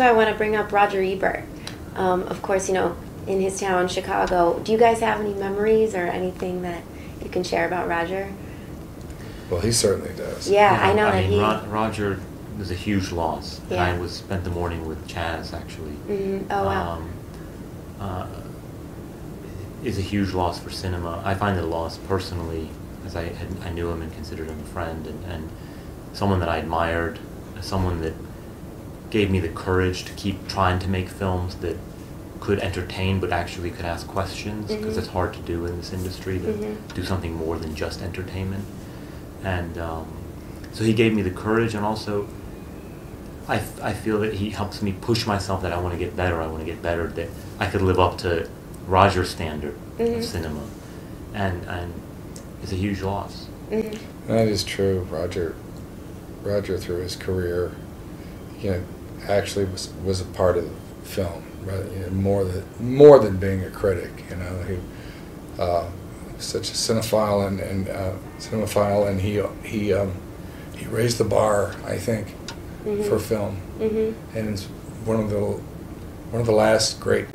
too, I want to bring up Roger Ebert. Of course, you know, in his town, Chicago. Do you guys have any memories or anything that you can share about Roger? Well, he certainly does. Yeah, I know that Roger was a huge loss. Yeah. And I spent the morning with Chaz, actually. Mm-hmm. Oh, wow. Is a huge loss for cinema. I find it a loss personally, as I knew him and considered him a friend, and someone that I admired, someone that gave me the courage to keep trying to make films that could entertain but actually could ask questions, because it's hard to do in this industry to do something more than just entertainment. And so he gave me the courage, and also I feel that he helps me push myself, that I want to get better, that I could live up to Roger's standard of cinema, and it's a huge loss. That is true. Roger through his career, you know, actually was a part of film, rather, you know, more than being a critic. You know, he was such a cinephile and he raised the bar, I think, for film, and it's one of the last great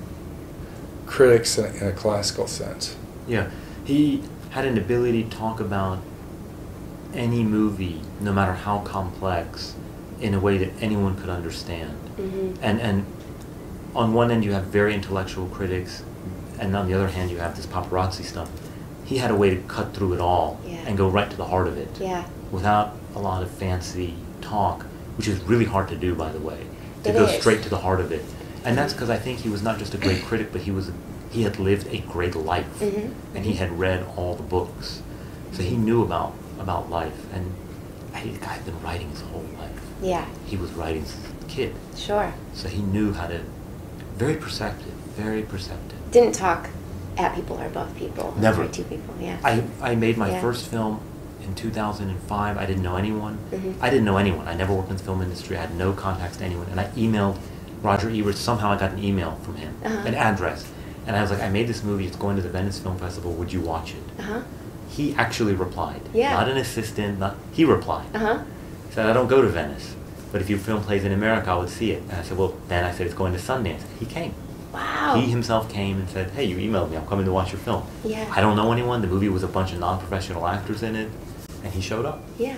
critics in a classical sense. Yeah, he had an ability to talk about any movie, no matter how complex, in a way that anyone could understand. And on one end you have very intellectual critics, and on the other hand you have this paparazzi stuff. He had a way to cut through it all and go right to the heart of it, without a lot of fancy talk, which is really hard to do, by the way, to go straight to the heart of it. And that's because I think he was not just a great critic, but he had lived a great life, and he had read all the books, so he knew about life. And the guy had been writing his whole life. Yeah. He was writing since a kid. Sure. So he knew how to. Very perceptive. Very perceptive. Didn't talk at people or above people. Never. Or to people. Yeah. I made my first film in 2005. I didn't know anyone. I didn't know anyone. I never worked in the film industry. I had no contacts to anyone. And I emailed Roger Ebert. Somehow I got an email from him, an address. And I was like, I made this movie. It's going to the Venice Film Festival. Would you watch it? He actually replied. Yeah. Not an assistant. He replied. He said, I don't go to Venice, but if your film plays in America, I would see it. And I said, well, then I said, it's going to Sundance. He came. Wow. He himself came and said, hey, you emailed me. I'm coming to watch your film. Yeah. I don't know anyone. The movie was a bunch of non-professional actors in it. And he showed up. Yeah.